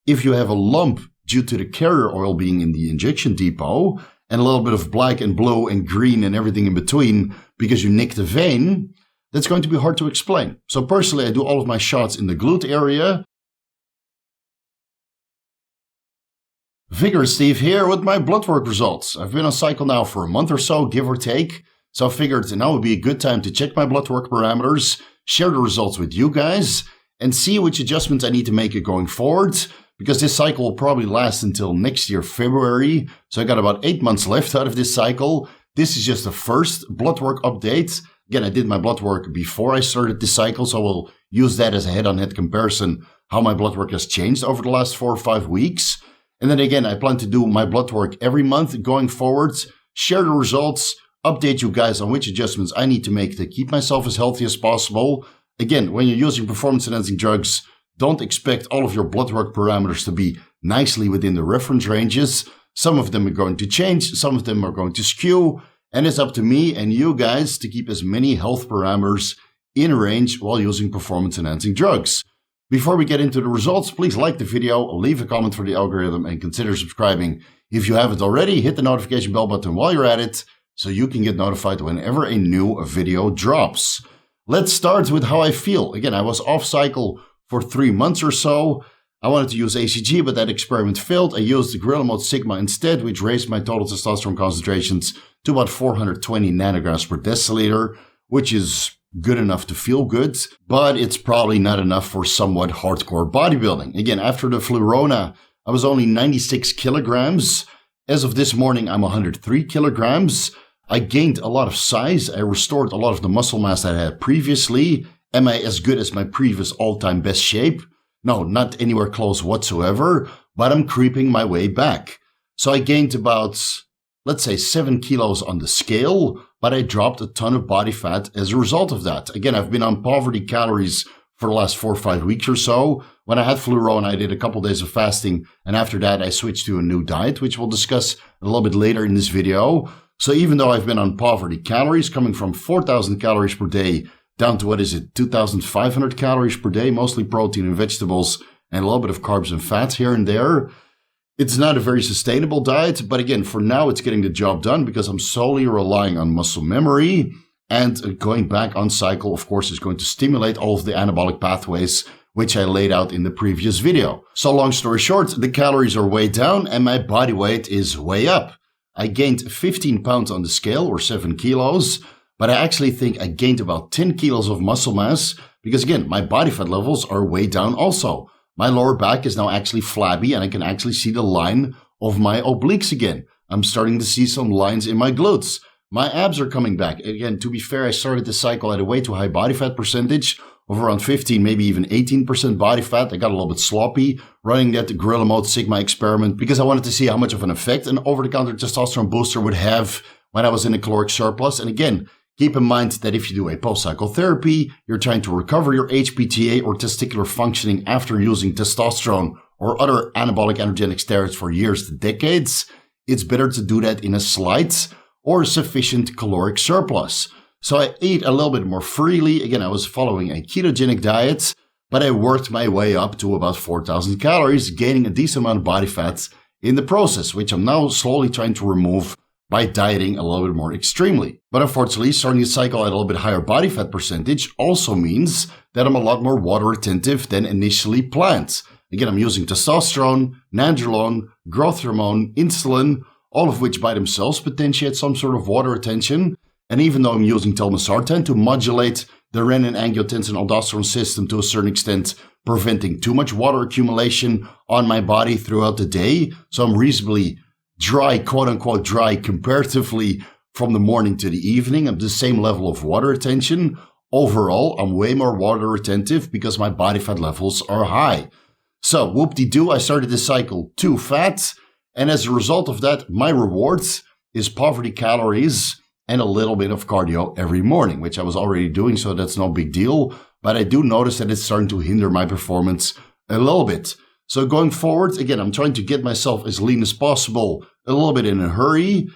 If you have a lump due to the carrier oil being in the injection depot, and a little bit of black and blue and green and everything in between because you nicked a vein, that's going to be hard to explain. So personally, I do all of my shots in the glute area. Vigorous Steve here with my blood work results. I've been on cycle now for a month or so, give or take. So I figured now would be a good time to check my blood work parameters, share the results with you guys, and see which adjustments I need to make going forward. Because this cycle will probably last until next year, February. So I got about 8 months left out of this cycle. This is just the first blood work update. Again, I did my blood work before I started this cycle, so we'll use that as a head-on-head comparison, how my blood work has changed over the last 4 or 5 weeks. And then again, I plan to do my blood work every month going forward, share the results, update you guys on which adjustments I need to make to keep myself as healthy as possible. Again, when you're using performance-enhancing drugs, don't expect all of your blood work parameters to be nicely within the reference ranges. Some of them are going to change, some of them are going to skew, and it's up to me and you guys to keep as many health parameters in range while using performance-enhancing drugs. Before we get into the results, please like the video, leave a comment for the algorithm, and consider subscribing. If you haven't already, hit the notification bell button while you're at it so you can get notified whenever a new video drops. Let's start with how I feel. Again, I was off cycle for 3 months or so. I wanted to use ACG, but that experiment failed. I used the Gorilla Mode Sigma instead, which raised my total testosterone concentrations to about 420 nanograms per deciliter, which is good enough to feel good, but it's probably not enough for somewhat hardcore bodybuilding. Again, after the Flurona, I was only 96 kilograms. As of this morning, I'm 103 kilograms. I gained a lot of size. I restored a lot of the muscle mass that I had previously. Am I as good as my previous all-time best shape? No, not anywhere close whatsoever, but I'm creeping my way back. So I gained about, let's say, 7 kilos on the scale, but I dropped a ton of body fat as a result of that. Again, I've been on poverty calories for the last 4 or 5 weeks or so. When I had Flurona, I did a couple days of fasting, and after that, I switched to a new diet, which we'll discuss a little bit later in this video. So even though I've been on poverty calories, coming from 4,000 calories per day down to, 2,500 calories per day, mostly protein and vegetables, and a little bit of carbs and fats here and there. It's not a very sustainable diet, but again, for now, it's getting the job done because I'm solely relying on muscle memory, and going back on cycle, of course, is going to stimulate all of the anabolic pathways, which I laid out in the previous video. So long story short, the calories are way down and my body weight is way up. I gained 15 pounds on the scale, or 7 kilos, but I actually think I gained about 10 kilos of muscle mass because, again, my body fat levels are way down also. My lower back is now actually flabby and I can actually see the line of my obliques again. I'm starting to see some lines in my glutes. My abs are coming back. Again, to be fair, I started the cycle at a way too high body fat percentage of around 15, maybe even 18% body fat. I got a little bit sloppy running that Gorilla Mode Sigma experiment because I wanted to see how much of an effect an over-the-counter testosterone booster would have when I was in a caloric surplus. And again, keep in mind that if you do a post-cycle therapy, you're trying to recover your HPTA or testicular functioning after using testosterone or other anabolic androgenic steroids for years to decades. It's better to do that in a slight or sufficient caloric surplus. So I ate a little bit more freely. Again, I was following a ketogenic diet, but I worked my way up to about 4,000 calories, gaining a decent amount of body fat in the process, which I'm now slowly trying to remove by dieting a little bit more extremely. But unfortunately, starting the cycle at a little bit higher body fat percentage also means that I'm a lot more water retentive than initially planned. Again, I'm using testosterone, nandrolone, growth hormone, insulin, all of which by themselves potentiate some sort of water retention. And even though I'm using telmisartan to modulate the renin-angiotensin-aldosterone system to a certain extent, preventing too much water accumulation on my body throughout the day, so I'm reasonably dry, quote-unquote dry, comparatively from the morning to the evening. I'm the same level of water retention. Overall, I'm way more water retentive because my body fat levels are high. So, whoop-de-doo, I started this cycle too fat. And as a result of that, my reward is poverty calories and a little bit of cardio every morning, which I was already doing, so that's no big deal. But I do notice that it's starting to hinder my performance a little bit. So going forward, again, I'm trying to get myself as lean as possible, a little bit in a hurry.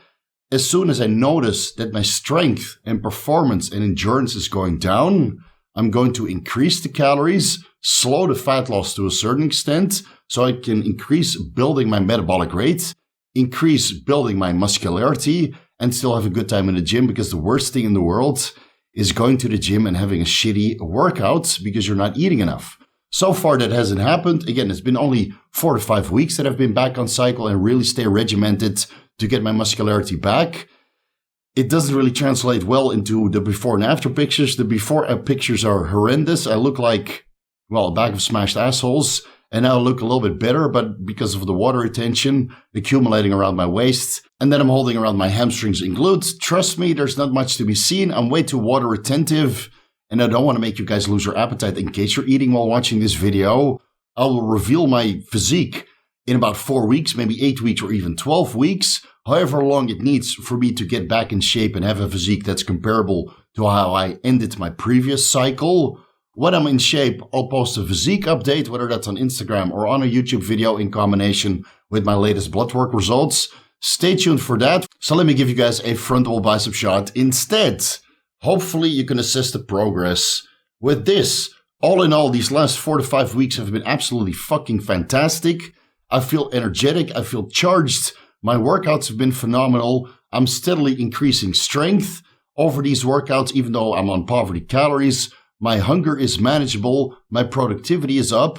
As soon as I notice that my strength and performance and endurance is going down, I'm going to increase the calories, slow the fat loss to a certain extent, so I can increase building my metabolic rate, increase building my muscularity, and still have a good time in the gym, because the worst thing in the world is going to the gym and having a shitty workout because you're not eating enough. So far, that hasn't happened. Again, it's been only 4 to 5 weeks that I've been back on cycle and really stay regimented to get my muscularity back. It doesn't really translate well into the before and after pictures. The before pictures are horrendous. I look like, well, a bag of smashed assholes. And now I look a little bit better, but because of the water retention accumulating around my waist, and then I'm holding around my hamstrings and glutes. Trust me, there's not much to be seen. I'm way too water retentive, and I don't want to make you guys lose your appetite in case you're eating while watching this video. I will reveal my physique in about 4 weeks, maybe 8 weeks, or even 12 weeks. However long it needs for me to get back in shape and have a physique that's comparable to how I ended my previous cycle. When I'm in shape, I'll post a physique update, whether that's on Instagram or on a YouTube video in combination with my latest blood work results. Stay tuned for that. So let me give you guys a frontal bicep shot instead. Hopefully you can assess the progress with this. All in all, these last 4 to 5 weeks have been absolutely fucking fantastic. I feel energetic. I feel charged. My workouts have been phenomenal. I'm steadily increasing strength over these workouts, even though I'm on poverty calories. My hunger is manageable. My productivity is up.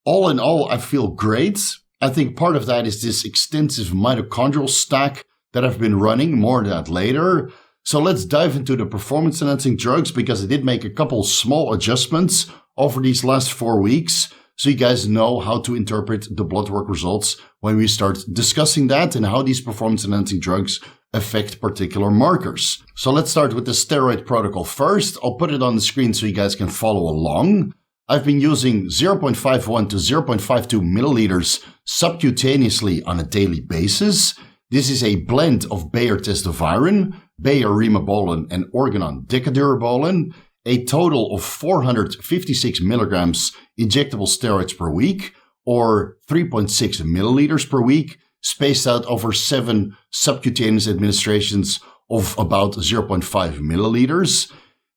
All in all, I feel great. I think part of that is this extensive mitochondrial stack that I've been running. More on that later. So let's dive into the performance-enhancing drugs, because I did make a couple small adjustments over these last 4 weeks, so you guys know how to interpret the blood work results when we start discussing that and how these performance-enhancing drugs affect particular markers. So let's start with the steroid protocol first. I'll put it on the screen so you guys can follow along. I've been using 0.51 to 0.52 milliliters subcutaneously on a daily basis. This is a blend of Bayer testovirin, Bayer rimobolan, and Organon decadurabolan, a total of 456 milligrams injectable steroids per week, or 3.6 milliliters per week, spaced out over 7 subcutaneous administrations of about 0.5 milliliters.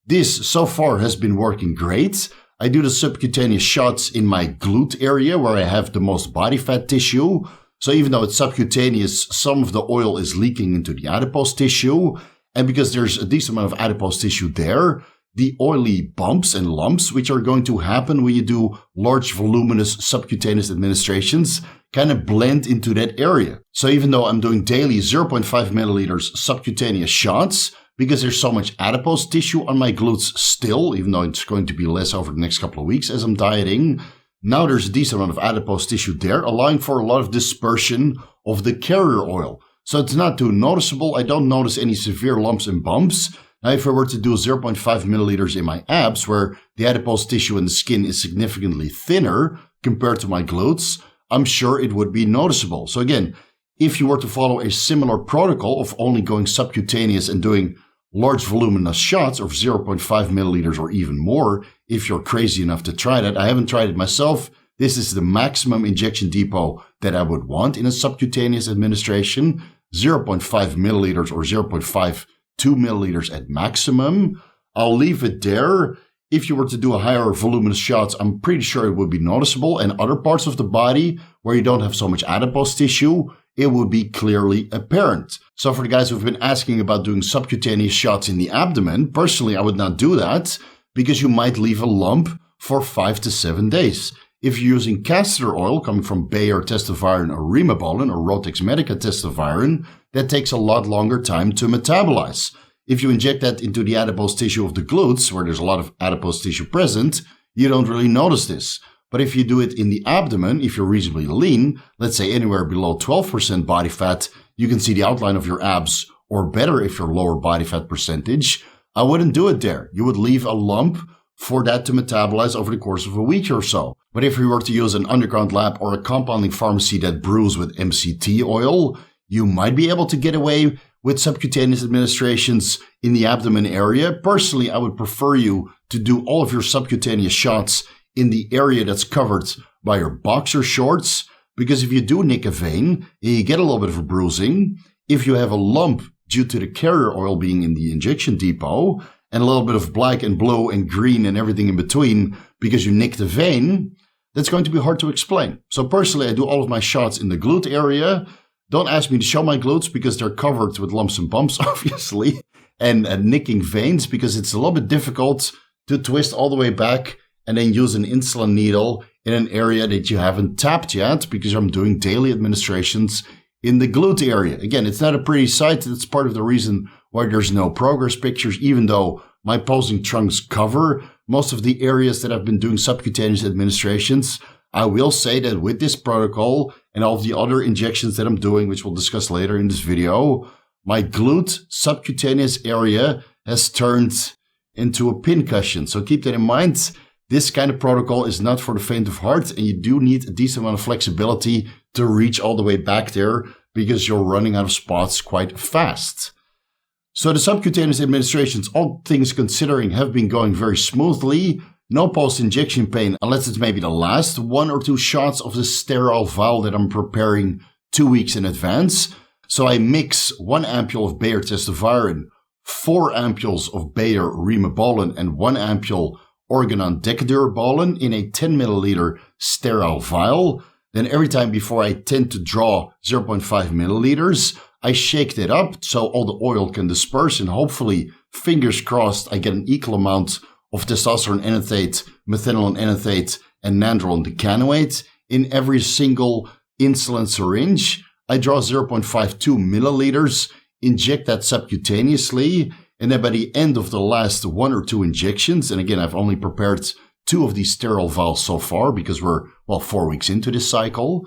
This so far has been working great. I do the subcutaneous shots in my glute area where I have the most body fat tissue. So even though it's subcutaneous, some of the oil is leaking into the adipose tissue. And because there's a decent amount of adipose tissue there, the oily bumps and lumps, which are going to happen when you do large voluminous subcutaneous administrations, kind of blend into that area. So even though I'm doing daily 0.5 milliliters subcutaneous shots, because there's so much adipose tissue on my glutes still, even though it's going to be less over the next couple of weeks as I'm dieting, now there's a decent amount of adipose tissue there, allowing for a lot of dispersion of the carrier oil. So it's not too noticeable. I don't notice any severe lumps and bumps. Now, if I were to do 0.5 milliliters in my abs, where the adipose tissue in the skin is significantly thinner compared to my glutes, I'm sure it would be noticeable. So again, if you were to follow a similar protocol of only going subcutaneous and doing large voluminous shots of 0.5 milliliters or even more, if you're crazy enough to try that, I haven't tried it myself. This is the maximum injection depot that I would want in a subcutaneous administration, 0.5 milliliters or 0.52 milliliters at maximum. I'll leave it there. If you were to do a higher voluminous shots, I'm pretty sure it would be noticeable. And other parts of the body where you don't have so much adipose tissue, it would be clearly apparent. So for the guys who've been asking about doing subcutaneous shots in the abdomen, personally, I would not do that because you might leave a lump for 5 to 7 days. If you're using castor oil coming from Bayer testovirin or rimobolan or Rotex Medica testovirin, that takes a lot longer time to metabolize. If you inject that into the adipose tissue of the glutes, where there's a lot of adipose tissue present, you don't really notice this. But if you do it in the abdomen, if you're reasonably lean, let's say anywhere below 12% body fat, you can see the outline of your abs, or better if you're lower body fat percentage. I wouldn't do it there. You would leave a lump for that to metabolize over the course of a week or so. But if you were to use an underground lab or a compounding pharmacy that brews with MCT oil, you might be able to get away with subcutaneous administrations in the abdomen area. Personally, I would prefer you to do all of your subcutaneous shots in the area that's covered by your boxer shorts, because if you do nick a vein, you get a little bit of a bruising. If you have a lump due to the carrier oil being in the injection depot, and a little bit of black and blue and green and everything in between because you nicked a vein, that's going to be hard to explain. So personally, I do all of my shots in the glute area. Don't ask me to show my glutes because they're covered with lumps and bumps, obviously, and nicking veins because it's a little bit difficult to twist all the way back and then use an insulin needle in an area that you haven't tapped yet because I'm doing daily administrations in the glute area. Again, it's not a pretty sight. That's part of the reason why there's no progress pictures, even though my posing trunks cover most of the areas that I've been doing subcutaneous administrations. I will say that with this protocol and all of the other injections that I'm doing, which we'll discuss later in this video, my glute subcutaneous area has turned into a pincushion. So keep that in mind. This kind of protocol is not for the faint of heart, and you do need a decent amount of flexibility to reach all the way back there because you're running out of spots quite fast. So the subcutaneous administrations, all things considering, have been going very smoothly. No post-injection pain unless it's maybe the last 1 or 2 shots of the sterile vial that I'm preparing 2 weeks in advance. So I mix 1 ampule of Bayer testovirin, 4 ampules of Bayer rimobolan, and 1 ampule Organon decadurabolan in a 10 milliliter sterile vial. Then every time before I tend to draw 0.5 milliliters, I shake that up so all the oil can disperse, and hopefully, fingers crossed, I get an equal amount of testosterone enanthate, methanoline enanthate, and nandrolone decanoate in every single insulin syringe. I draw 0.52 milliliters, inject that subcutaneously, and then by the end of the last 1 or 2 injections, and again, I've only prepared 2 of these sterile vials so far because we're, 4 weeks into this cycle.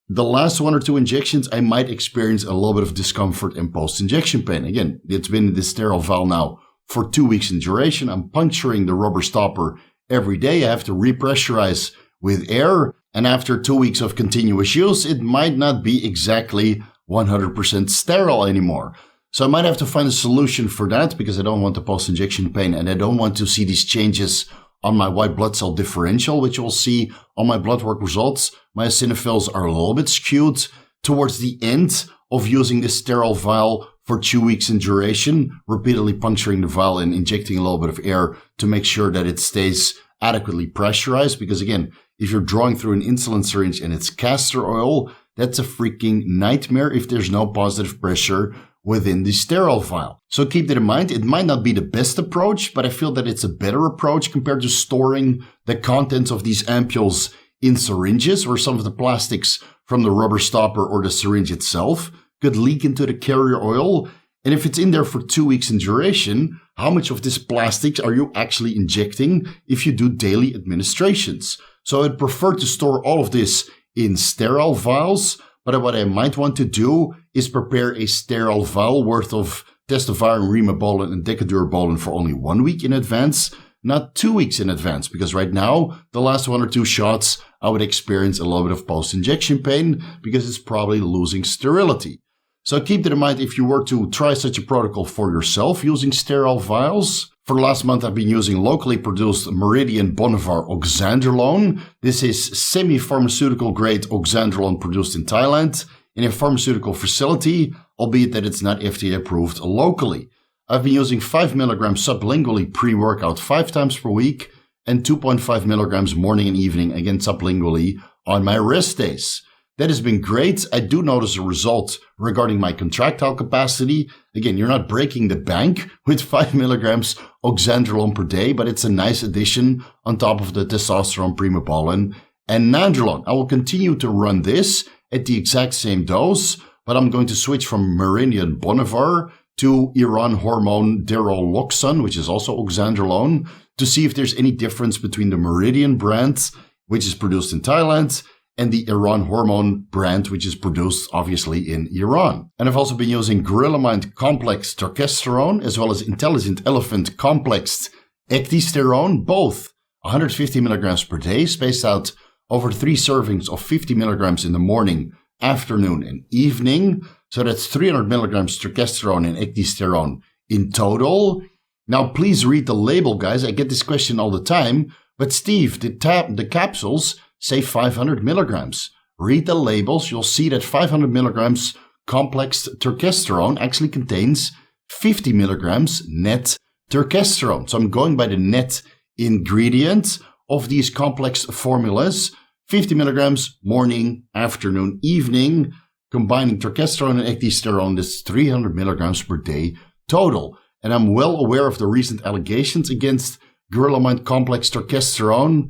The last 1 or 2 injections, I might experience a little bit of discomfort and post-injection pain. Again, it's been in this sterile vial now for 2 weeks in duration. I'm puncturing the rubber stopper every day. I have to repressurize with air. And after 2 weeks of continuous use, it might not be exactly 100% sterile anymore. So I might have to find a solution for that because I don't want the post-injection pain and I don't want to see these changes on my white blood cell differential, which you'll see on my blood work results. My eosinophils are a little bit skewed towards the end of using this sterile vial for 2 weeks in duration, repeatedly puncturing the vial and injecting a little bit of air to make sure that it stays adequately pressurized. Because again, if you're drawing through an insulin syringe and it's castor oil, that's a freaking nightmare if there's no positive pressure within the sterile vial. So keep that in mind. It might not be the best approach, but I feel that it's a better approach compared to storing the contents of these ampules in syringes, where some of the plastics from the rubber stopper or the syringe itself could leak into the carrier oil. And if it's in there for 2 weeks in duration, how much of this plastic are you actually injecting if you do daily administrations? So I'd prefer to store all of this in sterile vials, but what I might want to do is prepare a sterile vial worth of testovirin, rimobolan, and decadurabolan for only 1 week in advance, not 2 weeks in advance, because right now, the last 1 or 2 shots, I would experience a little bit of post-injection pain because it's probably losing sterility. So keep that in mind if you were to try such a protocol for yourself using sterile vials. For the last month, I've been using locally produced Meridian Bolivar oxandrolone. This is semi-pharmaceutical grade oxandrolone produced in Thailand in a pharmaceutical facility, albeit that it's not FDA approved locally. I've been using 5 milligrams sublingually pre-workout 5 times per week and 2.5 milligrams morning and evening, again sublingually, on my rest days. That has been great. I do notice a result regarding my contractile capacity. Again, you're not breaking the bank with 5 milligrams oxandrolone per day, but it's a nice addition on top of the testosterone, primobolan, and nandrolone. I will continue to run this at the exact same dose, but I'm going to switch from Meridian Bolivar to Iran hormone Deroloxon, which is also oxandrolone, to see if there's any difference between the Meridian brand, which is produced in Thailand, and the Iran hormone brand, which is produced obviously in Iran. And I've also been using Gorilla Mind complex terkesterone, as well as Intelligent Elephant complex ecdysterone, both 150 milligrams per day, spaced out over 3 servings of 50 milligrams in the morning, afternoon, and evening. So that's 300 milligrams terkesterone and ecdysterone in total. Now, please read the label, guys. I get this question all the time. But Steve, the capsules say 500 milligrams. Read the labels. You'll see that 500 milligrams complex terkesterone actually contains 50 milligrams net terkesterone. So I'm going by the net ingredient of these complex formulas. 50 milligrams morning, afternoon, evening. Combining terkesterone and ecdysterone, that's 300 milligrams per day total. And I'm well aware of the recent allegations against Gorilla Mind Complex terkesterone.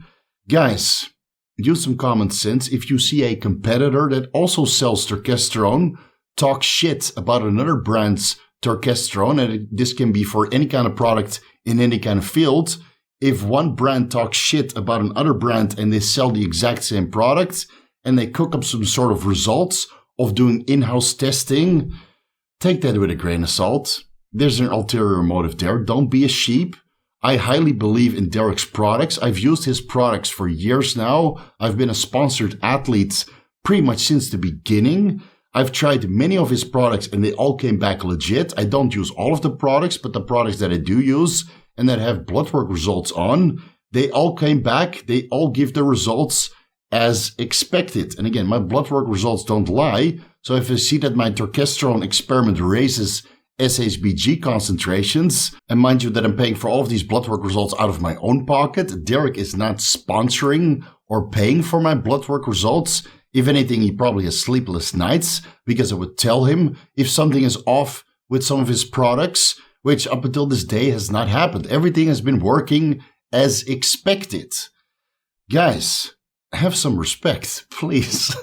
Guys, use some common sense. If you see a competitor that also sells terkesterone talk shit about another brand's terkesterone, and this can be for any kind of product in any kind of field, if one brand talks shit about another brand and they sell the exact same product and they cook up some sort of results of doing in-house testing, take that with a grain of salt. There's an ulterior motive there. Don't be a sheep. I highly believe in Derek's products. I've used his products for years now. I've been a sponsored athlete pretty much since the beginning. I've tried many of his products and they all came back legit. I don't use all of the products, but the products that I do use and that have blood work results on, they all came back. They all give the results as expected. And again, my blood work results don't lie. So if I see that my terkesterone experiment raises SHBG concentrations, and mind you that I'm paying for all of these blood work results out of my own pocket, Derek is not sponsoring or paying for my blood work results. If anything, he probably has sleepless nights because I would tell him if something is off with some of his products, which up until this day has not happened. Everything has been working as expected. Guys, have some respect, please.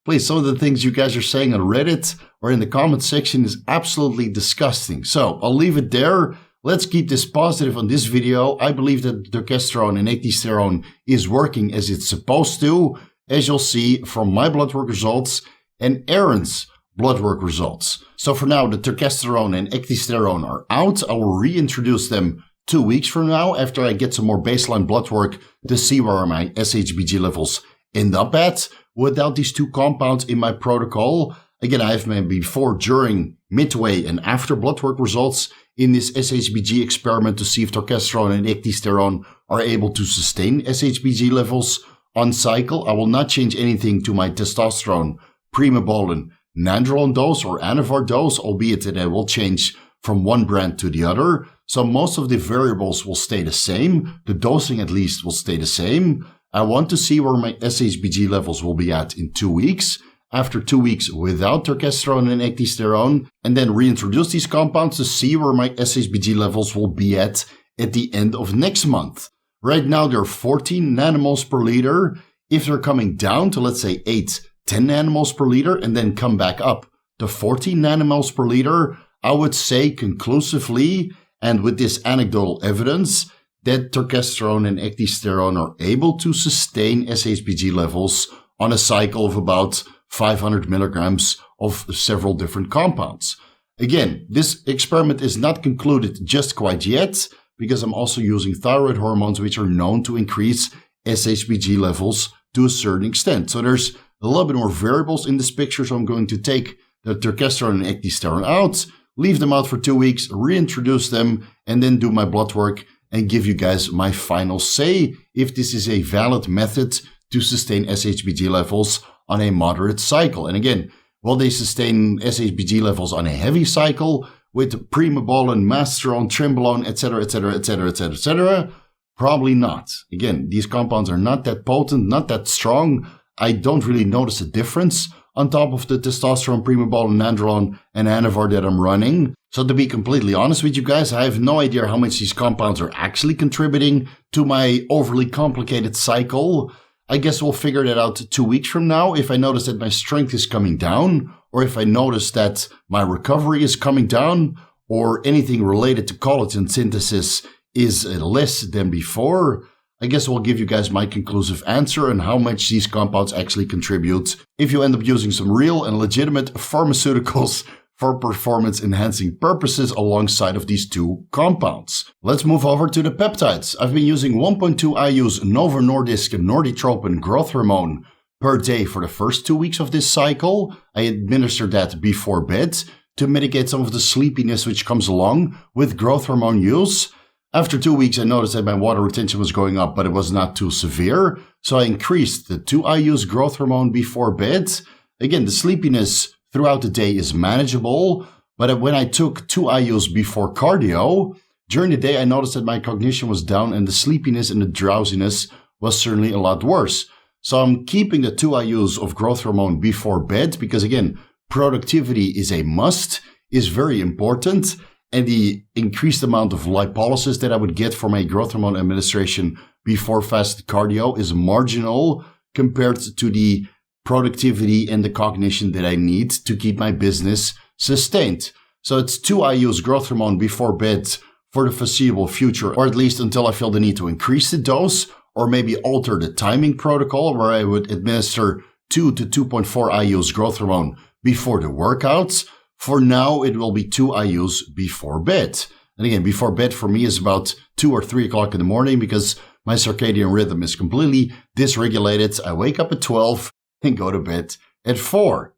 Please, some of the things you guys are saying on Reddit or in the comment section is absolutely disgusting. So I'll leave it there. Let's keep this positive on this video. I believe that terkesterone and ecdysterone is working as it's supposed to, as you'll see from my blood work results and Aaron's blood work results. So for now, the terkesterone and ecdysterone are out. I will reintroduce them 2 weeks from now after I get some more baseline blood work to see where my SHBG levels end up at without these two compounds in my protocol. Again, I have my before, during, midway, and after blood work results in this SHBG experiment to see if terkesterone and ecdysterone are able to sustain SHBG levels on cycle. I will not change anything to my testosterone, primobolan, nandrolone dose or anavar dose, albeit that I will change from one brand to the other. So most of the variables will stay the same. The dosing at least will stay the same. I want to see where my SHBG levels will be at in 2 weeks. After 2 weeks without terkesterone and ecdysterone, and then reintroduce these compounds to see where my SHBG levels will be at the end of next month. Right now they're 14 nanomoles per liter. If they're coming down to, let's say, 8, 10 nanomoles per liter and then come back up to 14 nanomoles per liter, I would say conclusively, and with this anecdotal evidence, that terkesterone and ecdysterone are able to sustain SHBG levels on a cycle of about 500 milligrams of several different compounds. Again, this experiment is not concluded just quite yet because I'm also using thyroid hormones, which are known to increase SHBG levels to a certain extent. So there's a little bit more variables in this picture. So I'm going to take the terkesterone and ecdysterone out, leave them out for 2 weeks, reintroduce them, and then do my blood work and give you guys my final say if this is a valid method to sustain SHBG levels on a moderate cycle. And again, will they sustain SHBG levels on a heavy cycle with primobolan, masterone, trenbolone, etc., etc., etc., etc., etc.? Probably not. Again, these compounds are not that potent, not that strong. I don't really notice a difference on top of the testosterone, primobolan, nandrolone, and anavar that I'm running. So to be completely honest with you guys, I have no idea how much these compounds are actually contributing to my overly complicated cycle. I guess we'll figure that out 2 weeks from now if I notice that my strength is coming down, or if I notice that my recovery is coming down, or anything related to collagen synthesis is less than before. I guess we'll give you guys my conclusive answer on how much these compounds actually contribute if you end up using some real and legitimate pharmaceuticals for performance enhancing purposes alongside of these two compounds. Let's move over to the peptides. I've been using 1.2 IU's Novo Nordisk Norditropin growth hormone per day for the first 2 weeks of this cycle. I administered that before bed to mitigate some of the sleepiness which comes along with growth hormone use. After 2 weeks, I noticed that my water retention was going up, but it was not too severe. So I increased the 2 IU's growth hormone before bed. Again, the sleepiness throughout the day is manageable, but when I took 2 IU's before cardio, during the day I noticed that my cognition was down and the sleepiness and the drowsiness was certainly a lot worse. So I'm keeping the 2 IUs of growth hormone before bed because, again, productivity is a must, is very important. And the increased amount of lipolysis that I would get from a growth hormone administration before fasted cardio is marginal compared to the productivity and the cognition that I need to keep my business sustained. So it's 2 IUs growth hormone before bed for the foreseeable future, or at least until I feel the need to increase the dose or maybe alter the timing protocol where I would administer 2 to 2.4 IUs growth hormone before the workouts. For now, it will be 2 IUs before bed. And again, before bed for me is about 2 or 3 o'clock in the morning because my circadian rhythm is completely dysregulated. I wake up at 12 and go to bed at 4.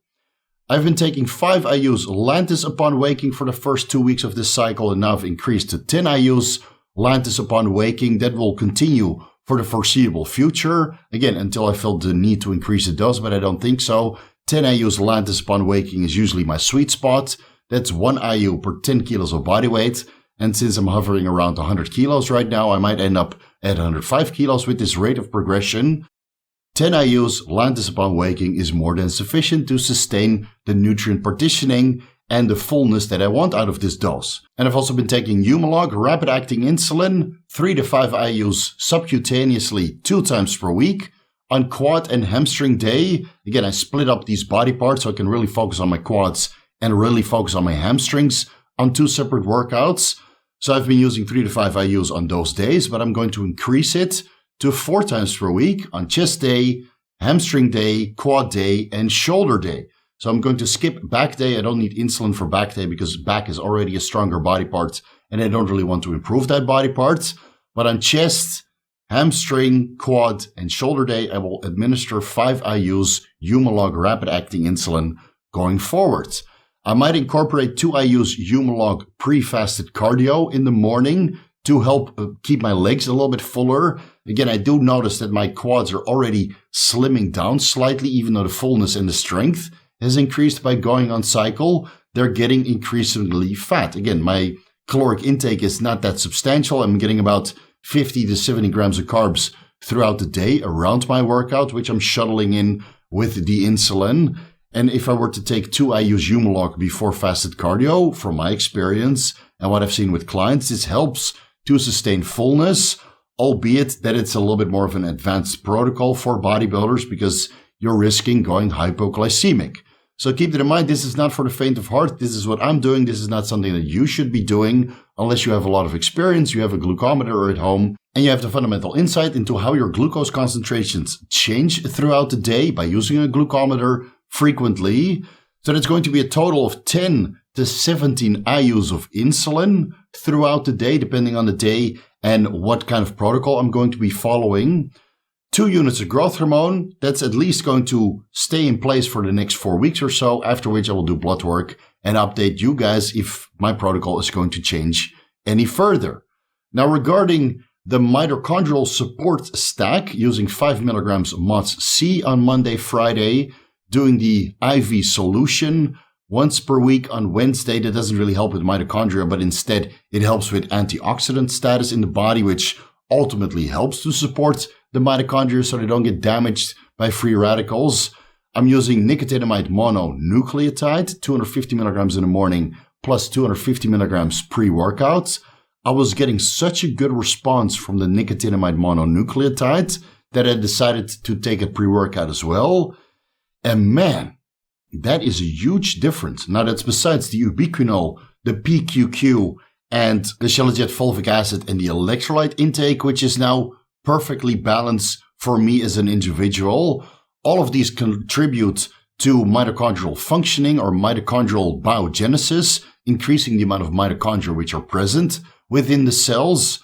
I've been taking 5 IUs Lantus upon waking for the first 2 weeks of this cycle, and now I've increased to 10 IUs Lantus upon waking. That will continue for the foreseeable future. Again, until I feel the need to increase the dose, but I don't think so. 10 IUs Lantus upon waking is usually my sweet spot. That's 1 IU per 10 kilos of body weight. And since I'm hovering around 100 kilos right now, I might end up at 105 kilos with this rate of progression. 10 IUs Lantus upon waking is more than sufficient to sustain the nutrient partitioning and the fullness that I want out of this dose. And I've also been taking Humalog, rapid-acting insulin, 3 to 5 IUs subcutaneously 2 times per week. On quad and hamstring day, again, I split up these body parts so I can really focus on my quads and really focus on my hamstrings on 2 separate workouts. So I've been using 3 to 5 IUs on those days, but I'm going to increase it to 4 times per week on chest day, hamstring day, quad day, and shoulder day. So I'm going to skip back day. I don't need insulin for back day because back is already a stronger body part and I don't really want to improve that body part. But on chest, hamstring, quad, and shoulder day, I will administer 5 IUs Humalog rapid-acting insulin going forward. I might incorporate 2 IUs Humalog pre-fasted cardio in the morning to help keep my legs a little bit fuller. Again, I do notice that my quads are already slimming down slightly, even though the fullness and the strength has increased by going on cycle. They're getting increasingly fat. Again, my caloric intake is not that substantial. I'm getting about 50 to 70 grams of carbs throughout the day around my workout, which I'm shuttling in with the insulin. And if I were to take 2 IUs Humalog before fasted cardio, from my experience and what I've seen with clients, this helps to sustain fullness, albeit that it's a little bit more of an advanced protocol for bodybuilders because you're risking going hypoglycemic. So keep that in mind. This is not for the faint of heart. This is what I'm doing. This is not something that you should be doing unless you have a lot of experience, you have a glucometer at home, and you have the fundamental insight into how your glucose concentrations change throughout the day by using a glucometer frequently. So that's going to be a total of 10 to 17 IUs of insulin throughout the day, depending on the day and what kind of protocol I'm going to be following. 2 units of growth hormone, that's at least going to stay in place for the next 4 weeks or so, after which I will do blood work and update you guys if my protocol is going to change any further. Now, regarding the mitochondrial support stack, using 5 milligrams MOTS-C on Monday, Friday, doing the IV solution once per week on Wednesday. That doesn't really help with mitochondria, but instead it helps with antioxidant status in the body, which ultimately helps to support the mitochondria so they don't get damaged by free radicals. I'm using nicotinamide mononucleotide, 250 milligrams in the morning, plus 250 milligrams pre-workout. I was getting such a good response from the nicotinamide mononucleotide that I decided to take a pre-workout as well. And man, that is a huge difference. Now, that's besides the ubiquinol, the PQQ, and the shilajit fulvic acid and the electrolyte intake, which is now perfectly balanced for me as an individual. All of these contribute to mitochondrial functioning or mitochondrial biogenesis, increasing the amount of mitochondria which are present within the cells.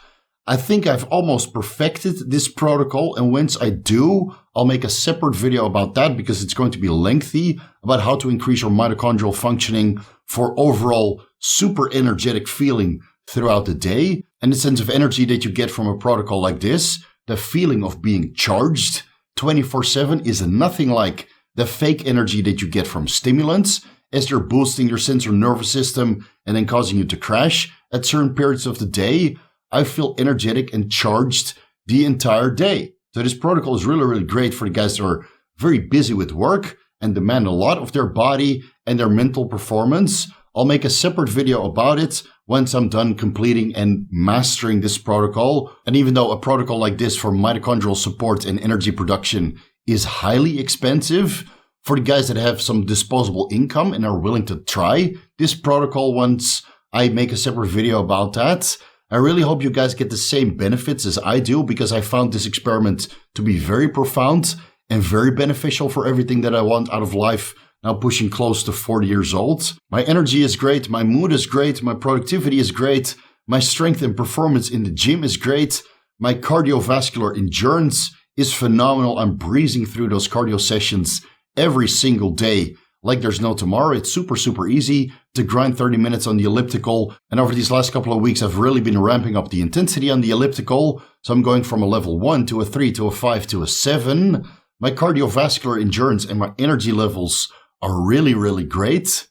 I think I've almost perfected this protocol, and once I do, I'll make a separate video about that because it's going to be lengthy, about how to increase your mitochondrial functioning for overall super energetic feeling throughout the day. And the sense of energy that you get from a protocol like this, the feeling of being charged 24/7, is nothing like the fake energy that you get from stimulants, as they're boosting your central nervous system and then causing you to crash at certain periods of the day. I feel energetic and charged the entire day. So this protocol is really, really great for the guys that are very busy with work and demand a lot of their body and their mental performance. I'll make a separate video about it once I'm done completing and mastering this protocol. And even though a protocol like this for mitochondrial support and energy production is highly expensive, for the guys that have some disposable income and are willing to try this protocol once I make a separate video about that, I really hope you guys get the same benefits as I do, because I found this experiment to be very profound and very beneficial for everything that I want out of life. Now pushing close to 40 years old. My energy is great, my mood is great, my productivity is great, my strength and performance in the gym is great, my cardiovascular endurance is phenomenal. I'm breezing through those cardio sessions every single day like there's no tomorrow. It's super, super easy to grind 30 minutes on the elliptical. And over these last couple of weeks, I've really been ramping up the intensity on the elliptical. So I'm going from a level 1 to a 3 to a 5 to a 7. My cardiovascular endurance and my energy levels are really, really great.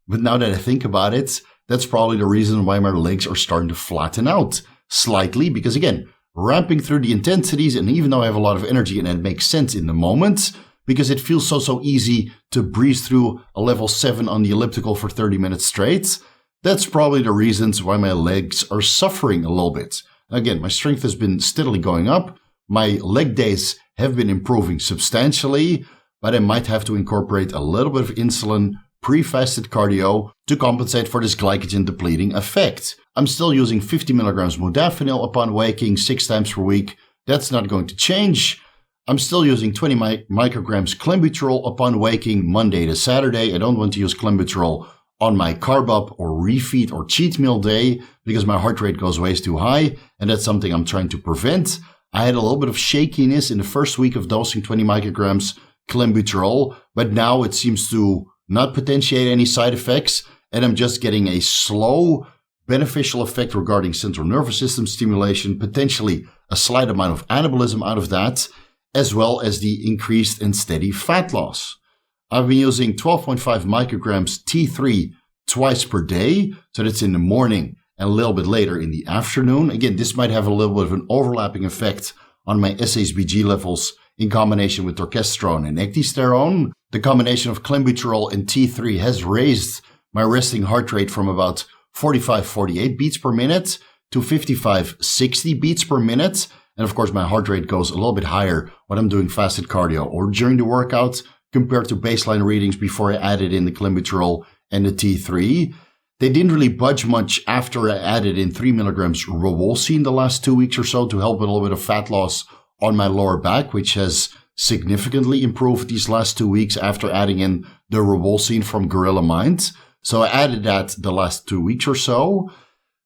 But now that I think about it, that's probably the reason why my legs are starting to flatten out slightly. Because again, ramping through the intensities, and even though I have a lot of energy and it makes sense in the moment, because it feels so easy to breeze through a level 7 on the elliptical for 30 minutes straight, that's probably the reasons why my legs are suffering a little bit. Again, my strength has been steadily going up. My leg days have been improving substantially, but I might have to incorporate a little bit of insulin pre-fasted cardio to compensate for this glycogen depleting effect. I'm still using 50 milligrams modafinil upon waking 6 times per week. That's not going to change. I'm still using 20 micrograms clenbuterol upon waking Monday to Saturday. I don't want to use clenbuterol on my carb up or refeed or cheat meal day because my heart rate goes way too high, and that's something I'm trying to prevent. I had a little bit of shakiness in the first week of dosing 20 micrograms clenbuterol, but now it seems to not potentiate any side effects, and I'm just getting a slow, beneficial effect regarding central nervous system stimulation, potentially a slight amount of anabolism out of that, as well as the increased and steady fat loss. I've been using 12.5 micrograms T3 twice per day, so that's in the morning and a little bit later in the afternoon. Again, this might have a little bit of an overlapping effect on my SHBG levels in combination with orchestrone and ecdysterone. The combination of clenbuterol and T3 has raised my resting heart rate from about 45-48 beats per minute to 55-60 beats per minute. And of course, my heart rate goes a little bit higher when I'm doing fasted cardio or during the workout compared to baseline readings before I added in the clenbuterol and the T3. They didn't really budge much after I added in 3 milligrams rowolsine the last 2 weeks or so to help with a little bit of fat loss on my lower back, which has significantly improved these last 2 weeks after adding in the rowolsine from Gorilla Mind. So I added that the last 2 weeks or so.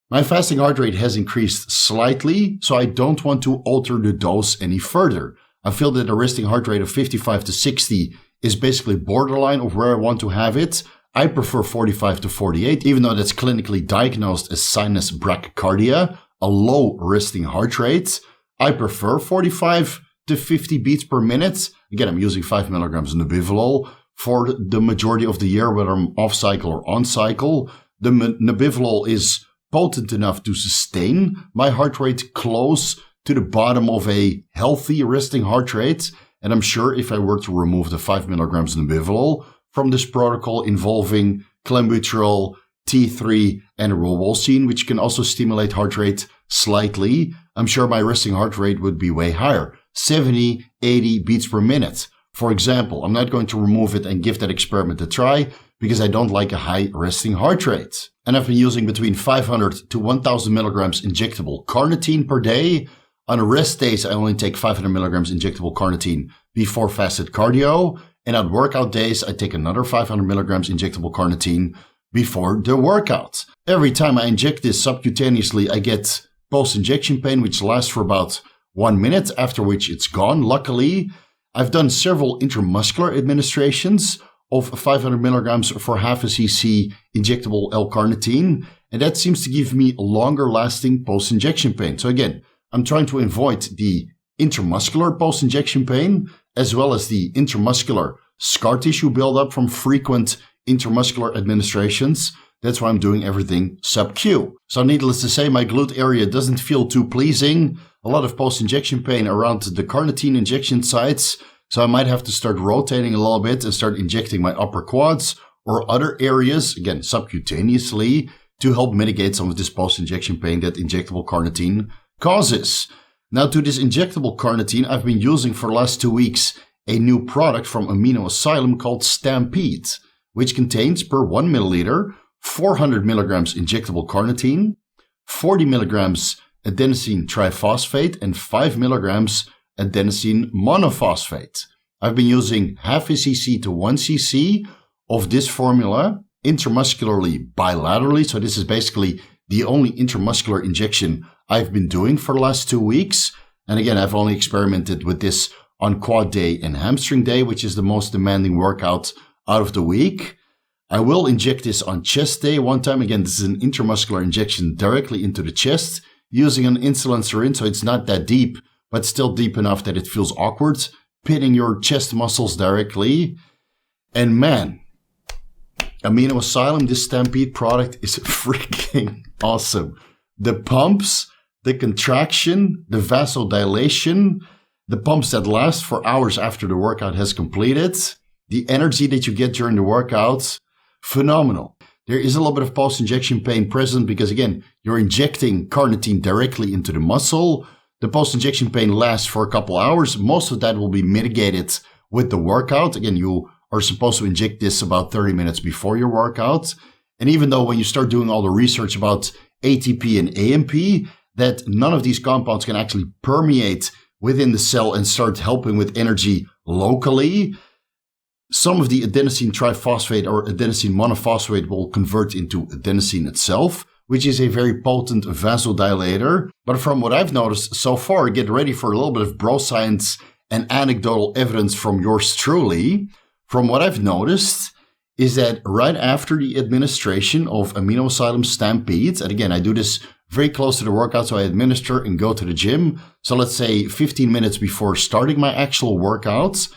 My fasting heart rate has increased slightly, so I don't want to alter the dose any further. I feel that a resting heart rate of 55 to 60 is basically borderline of where I want to have it. I prefer 45 to 48, even though that's clinically diagnosed as sinus brachycardia, a low resting heart rate. I prefer 45 to 50 beats per minute. Again, I'm using 5 milligrams Nebivolol for the majority of the year, whether I'm off cycle or on cycle. The Nebivolol is potent enough to sustain my heart rate close to the bottom of a healthy resting heart rate. And I'm sure if I were to remove the 5 milligrams Nebivolol from this protocol involving clenbuterol, T3, and rowolsine, which can also stimulate heart rate slightly, I'm sure my resting heart rate would be way higher, 70, 80 beats per minute. For example, I'm not going to remove it and give that experiment a try because I don't like a high resting heart rate. And I've been using between 500 to 1000 milligrams injectable carnitine per day. On rest days, I only take 500 milligrams injectable carnitine before fasted cardio. And on workout days, I take another 500 milligrams injectable carnitine before the workout. Every time I inject this subcutaneously, I get post-injection pain, which lasts for about 1 minute, after which it's gone. Luckily, I've done several intramuscular administrations of 500 milligrams for half a cc injectable L-carnitine, and that seems to give me longer-lasting post-injection pain. So again, I'm trying to avoid the intramuscular post-injection pain, as well as the intramuscular scar tissue buildup from frequent intramuscular administrations. That's why I'm doing everything SubQ. So needless to say, my glute area doesn't feel too pleasing. A lot of post-injection pain around the carnitine injection sites. So I might have to start rotating a little bit and start injecting my upper quads or other areas, again, subcutaneously, to help mitigate some of this post-injection pain that injectable carnitine causes. Now, to this injectable carnitine, I've been using for the last 2 weeks a new product from Amino Asylum called Stampede, which contains per 1 milliliter 400 milligrams injectable carnitine, 40 milligrams adenosine triphosphate, and 5 milligrams adenosine monophosphate. I've been using half a cc to 1 cc of this formula intramuscularly bilaterally. So this is basically the only intramuscular injection I've been doing for the last 2 weeks. And again, I've only experimented with this on quad day and hamstring day, which is the most demanding workout out of the week. I will inject this on chest day one time. Again, this is an intramuscular injection directly into the chest using an insulin syringe. So it's not that deep, but still deep enough that it feels awkward, pitting your chest muscles directly. And man, Amino Asylum, this Stampede product is freaking awesome. The pumps, the contraction, the vasodilation, the pumps that last for hours after the workout has completed, the energy that you get during the workout, phenomenal. There is a little bit of post-injection pain present because, again, you're injecting carnitine directly into the muscle. The post-injection pain lasts for a couple hours. Most of that will be mitigated with the workout. Again, you are supposed to inject this about 30 minutes before your workout. And even though when you start doing all the research about ATP and AMP, that none of these compounds can actually permeate within the cell and start helping with energy locally, some of the adenosine triphosphate or adenosine monophosphate will convert into adenosine itself, which is a very potent vasodilator. But from what I've noticed so far, get ready for a little bit of bro science and anecdotal evidence from yours truly. From what I've noticed is that right after the administration of Amino Asylum Stampede, and again, I do this very close to the workout, so I administer and go to the gym. So let's say 15 minutes before starting my actual workouts.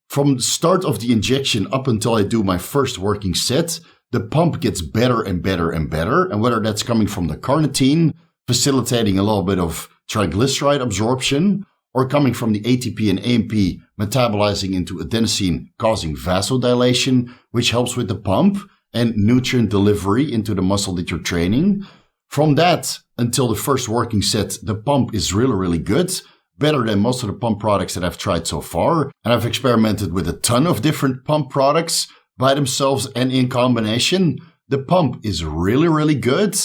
From the start of the injection up until I do my first working set, the pump gets better and better and better. And whether that's coming from the carnitine, facilitating a little bit of triglyceride absorption, or coming from the ATP and AMP metabolizing into adenosine, causing vasodilation, which helps with the pump and nutrient delivery into the muscle that you're training. From that until the first working set, the pump is really, really good. Better than most of the pump products that I've tried so far. And I've experimented with a ton of different pump products by themselves and in combination. The pump is really, really good.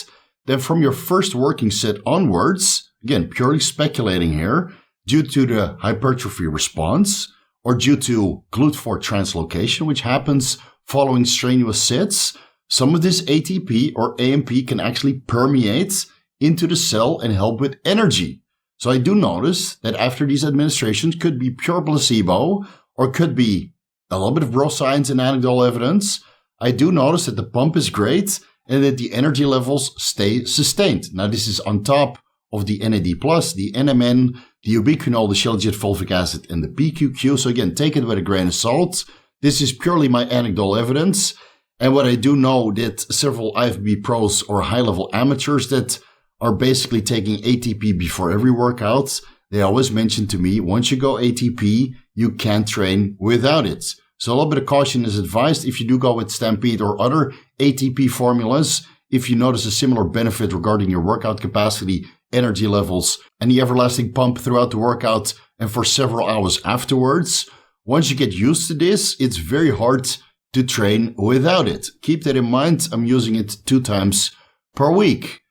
Then from your first working set onwards, again, purely speculating here, due to the hypertrophy response or due to GLUT4 translocation, which happens following strenuous sets, some of this ATP or AMP can actually permeate into the cell and help with energy. So I do notice that after these administrations, could be pure placebo or could be a little bit of bro science and anecdotal evidence. I do notice that the pump is great and that the energy levels stay sustained. Now, this is on top of the NAD+, the NMN, the ubiquinol, the shilajit fulvic acid, and the PQQ. So again, take it with a grain of salt. This is purely my anecdotal evidence. And what I do know that several IFBB pros or high-level amateurs that are basically taking ATP before every workout, they always mention to me, once you go ATP, you can't train without it. So a little bit of caution is advised if you do go with Stampede or other ATP formulas. If you notice a similar benefit regarding your workout capacity, energy levels, and the everlasting pump throughout the workout and for several hours afterwards, once you get used to this, it's very hard to train without it. Keep that in mind. I'm using it 2 times per week.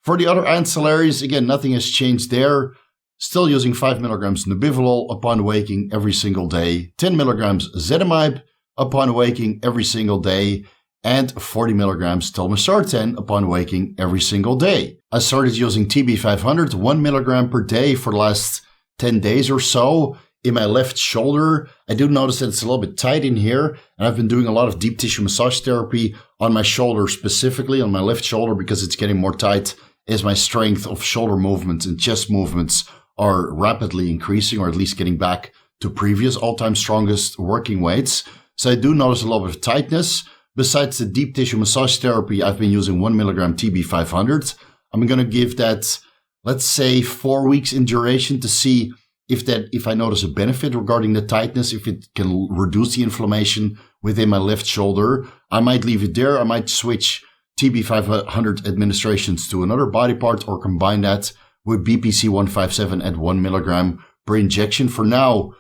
For the other ancillaries, again, nothing has changed there. Still using 5 milligrams Nebivolol upon waking every single day, 10 milligrams Zetamib upon waking every single day, and 40 milligrams Telmisartan upon waking every single day. I started using TB500, 1 milligram per day for the last 10 days or so. In my left shoulder, I do notice that it's a little bit tight in here, and I've been doing a lot of deep tissue massage therapy on my shoulder, specifically on my left shoulder, because it's getting more tight as my strength of shoulder movements and chest movements are rapidly increasing, or at least getting back to previous all-time strongest working weights. So I do notice a little bit of tightness, besides the deep tissue massage therapy, I've been using 1 milligram TB500. I'm going to give that, let's say, 4 weeks in duration to see if I notice a benefit regarding the tightness, if it can reduce the inflammation within my left shoulder. I might leave it there. I might switch TB500 administrations to another body part or combine that with BPC 157 at 1 milligram per injection. For now,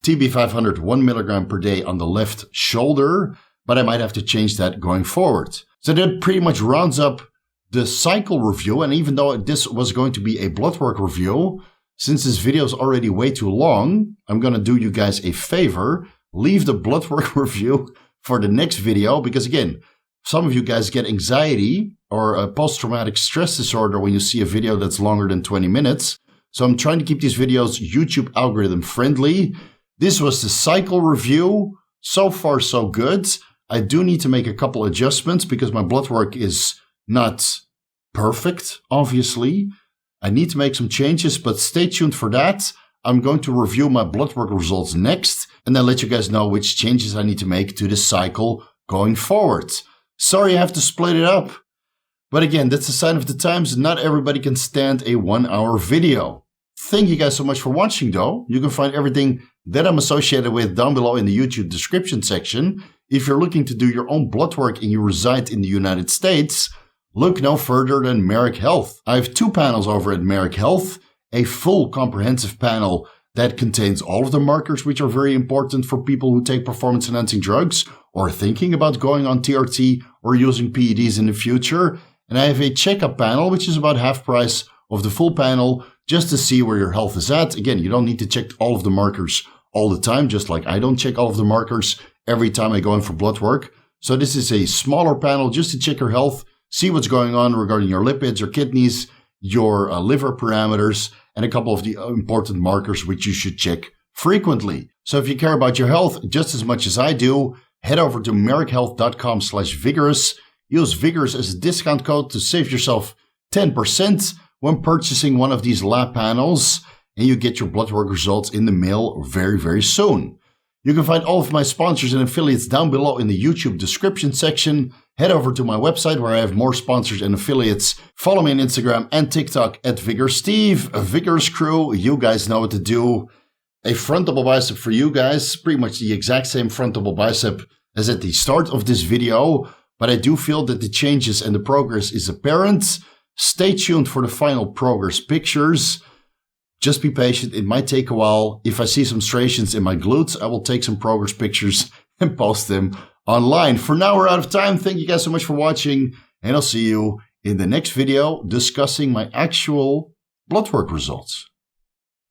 TB500 1 milligram per day on the left shoulder, but I might have to change that going forward. So that pretty much rounds up the cycle review. And even though this was going to be a blood work review, since this video is already way too long, I'm going to do you guys a favor. Leave the blood work review for the next video, because again, some of you guys get anxiety or a post-traumatic stress disorder when you see a video that's longer than 20 minutes. So I'm trying to keep these videos YouTube algorithm friendly. This was the cycle review. So far, so good. I do need to make a couple adjustments because my blood work is not perfect, obviously. I need to make some changes, but stay tuned for that. I'm going to review my blood work results next and then let you guys know which changes I need to make to this cycle going forward. Sorry I have to split it up. But again, that's a sign of the times. Not everybody can stand a 1-hour video. Thank you guys so much for watching though. You can find everything that I'm associated with down below in the YouTube description section. If you're looking to do your own blood work and you reside in the United States, look no further than Merrick Health. I have 2 panels over at Merrick Health, a full comprehensive panel that contains all of the markers which are very important for people who take performance-enhancing drugs or thinking about going on TRT or using PEDs in the future. And I have a checkup panel, which is about half price of the full panel, just to see where your health is at. Again, you don't need to check all of the markers all the time, just like I don't check all of the markers every time I go in for blood work. So this is a smaller panel just to check your health, see what's going on regarding your lipids, your kidneys, your liver parameters, and a couple of the important markers which you should check frequently. So if you care about your health just as much as I do, head over to merrickhealth.com/vigorous. Use Vigorous as a discount code to save yourself 10% when purchasing one of these lab panels, and you get your blood work results in the mail very, very soon. You can find all of my sponsors and affiliates down below in the YouTube description section. Head over to my website where I have more sponsors and affiliates. Follow me on Instagram and TikTok at VigorSteve, a Vigorous crew. You guys know what to do. A front double bicep for you guys, pretty much the exact same front double bicep as at the start of this video, but I do feel that the changes and the progress is apparent. Stay tuned for the final progress pictures. Just be patient. It might take a while. If I see some striations in my glutes, I will take some progress pictures and post them online. For now, we're out of time. Thank you guys so much for watching, and I'll see you in the next video discussing my actual blood work results.